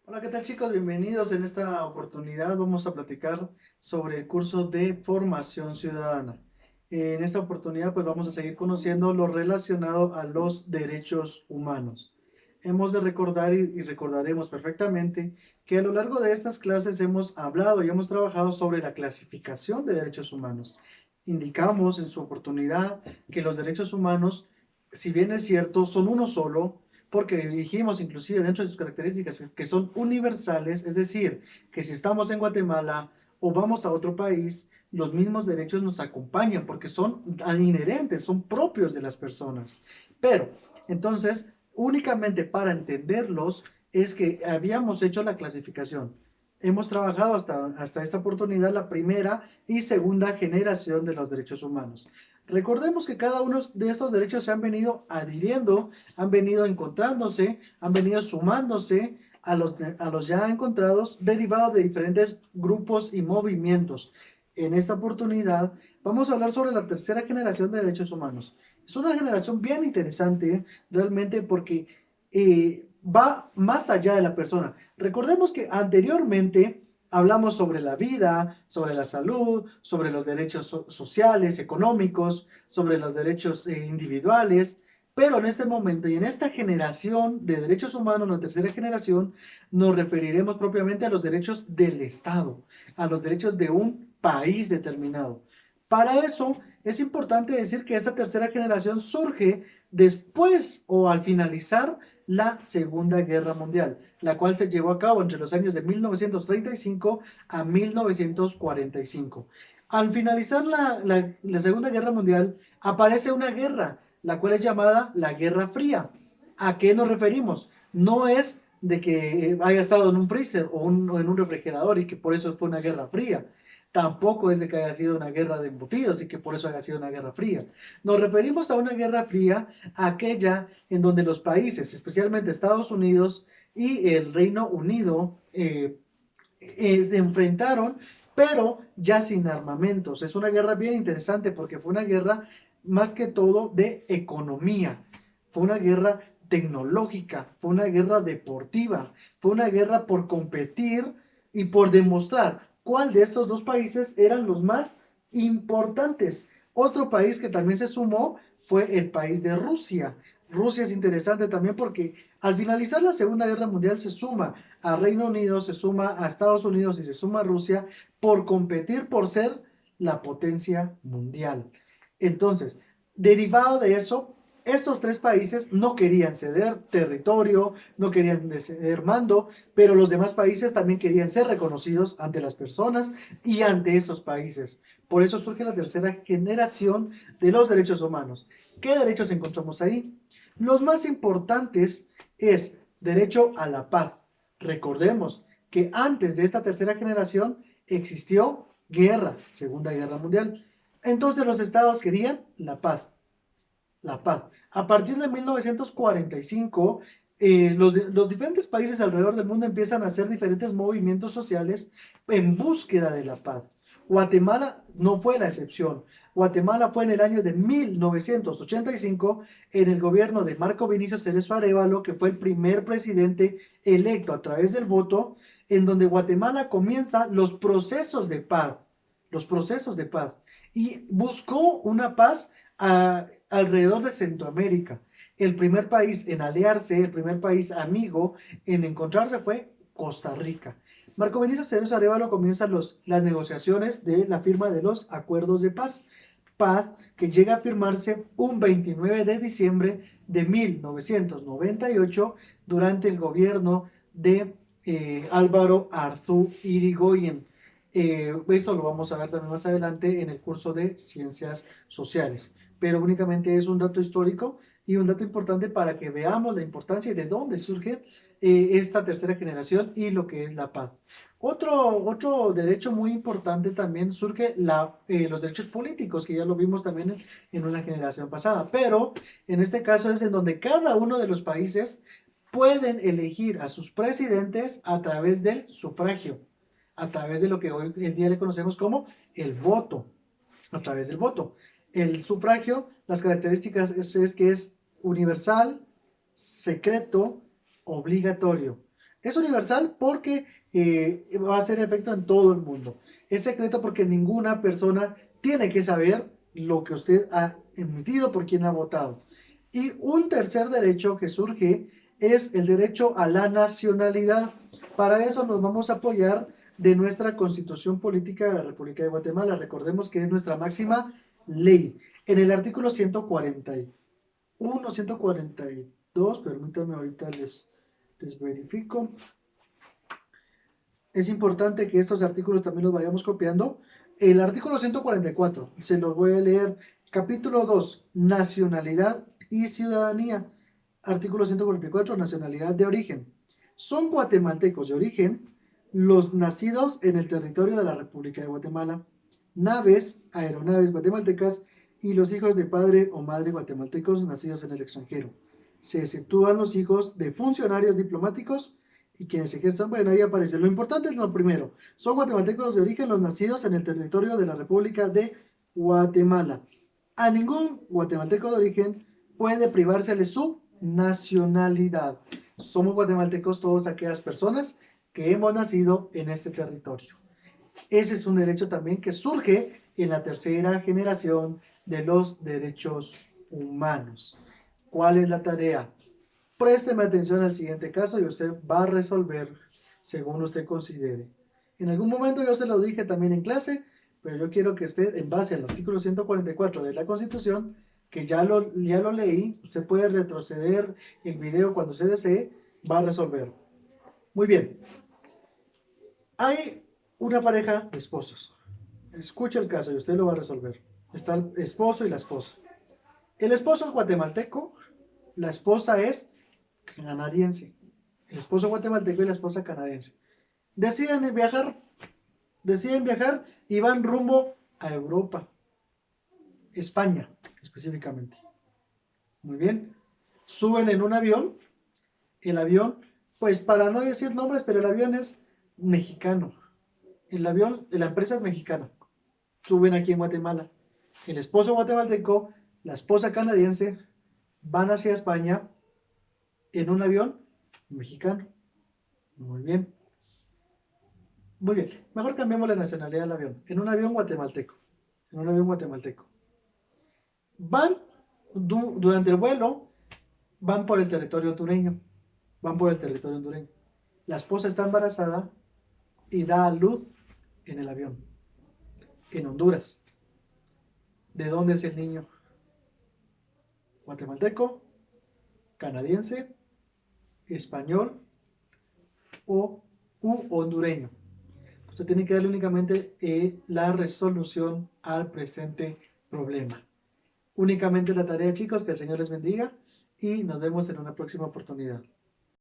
Hola, ¿qué tal chicos? Bienvenidos. En esta oportunidad vamos a platicar sobre el curso de formación ciudadana. En esta oportunidad pues vamos a seguir conociendo lo relacionado a los derechos humanos. Hemos de recordar y recordaremos perfectamente que a lo largo de estas clases hemos hablado y hemos trabajado sobre la clasificación de derechos humanos. Indicamos en su oportunidad que los derechos humanos, si bien es cierto, son uno solo, porque dijimos inclusive dentro de sus características que son universales, es decir, que si estamos en Guatemala o vamos a otro país, los mismos derechos nos acompañan porque son inherentes, son propios de las personas. Pero, entonces, únicamente para entenderlos es que habíamos hecho la clasificación. Hemos trabajado hasta esta oportunidad la primera y segunda generación de los derechos humanos. Recordemos que cada uno de estos derechos se han venido adhiriendo, han venido encontrándose, han venido sumándose a los ya encontrados derivados de diferentes grupos y movimientos. En esta oportunidad vamos a hablar sobre la tercera generación de derechos humanos. Es una generación bien interesante realmente porque va más allá de la persona. Recordemos que anteriormente hablamos sobre la vida, sobre la salud, sobre los derechos sociales, económicos, sobre los derechos individuales, pero en este momento y en esta generación de derechos humanos, la tercera generación, nos referiremos propiamente a los derechos del Estado, a los derechos de un país determinado. Para eso es importante decir que esta tercera generación surge después o al finalizar la Segunda Guerra Mundial, la cual se llevó a cabo entre los años de 1935 a 1945. Al finalizar la Segunda Guerra Mundial, aparece una guerra, la cual es llamada la Guerra Fría. ¿A qué nos referimos? No es de que haya estado en un freezer o en un refrigerador y que por eso fue una guerra fría. Tampoco es de que haya sido una guerra de embutidos y que por eso haya sido una guerra fría. Nos referimos a una guerra fría, aquella en donde los países, especialmente Estados Unidos y el Reino Unido, se enfrentaron, pero ya sin armamentos. Es una guerra bien interesante porque fue una guerra más que todo de economía. Fue una guerra tecnológica, fue una guerra deportiva, fue una guerra por competir y por demostrar cuál de estos dos países eran los más importantes. Otro país que también se sumó fue el país de Rusia. Rusia es interesante también porque al finalizar la Segunda Guerra Mundial se suma a Reino Unido, se suma a Estados Unidos y se suma a Rusia por competir por ser la potencia mundial. Entonces, derivado de eso, estos tres países no querían ceder territorio, no querían ceder mando, pero los demás países también querían ser reconocidos ante las personas y ante esos países. Por eso surge la tercera generación de los derechos humanos. ¿Qué derechos encontramos ahí? Los más importantes es derecho a la paz. Recordemos que antes de esta tercera generación existió guerra, Segunda Guerra Mundial. Entonces los estados querían la paz, la paz. A partir de 1945, los diferentes países alrededor del mundo empiezan a hacer diferentes movimientos sociales en búsqueda de la paz. Guatemala no fue la excepción. Guatemala fue en el año de 1985 en el gobierno de Marco Vinicio Cerezo Arevalo, que fue el primer presidente electo a través del voto, en donde Guatemala comienza los procesos de paz, y buscó una paz alrededor de Centroamérica. El primer país en aliarse, el primer país amigo en encontrarse fue Costa Rica. Marco Benito Cerezo Arevalo comienza las negociaciones de la firma de los acuerdos de paz. Paz que llega a firmarse un 29 de diciembre de 1998 durante el gobierno de Álvaro Arzú Irigoyen. Esto lo vamos a ver también más adelante en el curso de Ciencias Sociales, pero únicamente es un dato histórico y un dato importante para que veamos la importancia y de dónde surge esta tercera generación y lo que es la paz. Otro derecho muy importante también surge los derechos políticos, que ya lo vimos también en una generación pasada, pero en este caso es en donde cada uno de los países pueden elegir a sus presidentes a través del sufragio, a través de lo que hoy en día le conocemos como el voto, a través del voto. El sufragio, las características es que es universal, secreto, obligatorio. Es universal porque va a hacer efecto en todo el mundo. Es secreto porque ninguna persona tiene que saber lo que usted ha emitido, por quién ha votado. Y un tercer derecho que surge es el derecho a la nacionalidad. Para eso nos vamos a apoyar de nuestra Constitución Política de la República de Guatemala. Recordemos que es nuestra máxima ley. En el artículo 141, 142, permítanme ahorita les verifico. Es importante que estos artículos también los vayamos copiando. El artículo 144, se los voy a leer. Capítulo 2, nacionalidad y ciudadanía. Artículo 144, nacionalidad de origen. Son guatemaltecos de origen los nacidos en el territorio de la República de Guatemala, naves, aeronaves guatemaltecas y los hijos de padre o madre guatemaltecos nacidos en el extranjero. Se exceptúan los hijos de funcionarios diplomáticos y quienes ejerzan, bueno, ahí aparece. Lo importante es lo primero. Son guatemaltecos de origen los nacidos en el territorio de la República de Guatemala. A ningún guatemalteco de origen puede privársele su nacionalidad. Somos guatemaltecos todas aquellas personas que hemos nacido en este territorio. Ese es un derecho también que surge en la tercera generación de los derechos humanos. ¿Cuál es la tarea? Présteme atención al siguiente caso y usted va a resolver según usted considere. En algún momento yo se lo dije también en clase, pero yo quiero que usted, en base al artículo 144 de la Constitución, que ya lo leí, usted puede retroceder el video cuando usted desee, va a resolver. Muy bien. Hay una pareja de esposos. Escucha el caso y usted lo va a resolver. Está el esposo y la esposa. El esposo es guatemalteco, la esposa es canadiense. El esposo guatemalteco y la esposa canadiense. Deciden viajar y van rumbo a Europa, España específicamente. Muy bien. Suben en un avión. El avión, pues para no decir nombres, pero el avión es mexicano. El avión, la empresa es mexicana. Suben aquí en Guatemala. El esposo guatemalteco, la esposa canadiense, van hacia España en un avión mexicano. Muy bien. Muy bien. Mejor cambiamos la nacionalidad del avión. En un avión guatemalteco. En un avión guatemalteco. Van, durante el vuelo, van por el territorio hondureño. Van por el territorio hondureño. La esposa está embarazada y da a luz en el avión. En Honduras. ¿De dónde es el niño? Guatemalteco, canadiense, español o hondureño. Usted tiene que darle únicamente la resolución al presente problema. Únicamente la tarea, chicos, que el Señor les bendiga y nos vemos en una próxima oportunidad.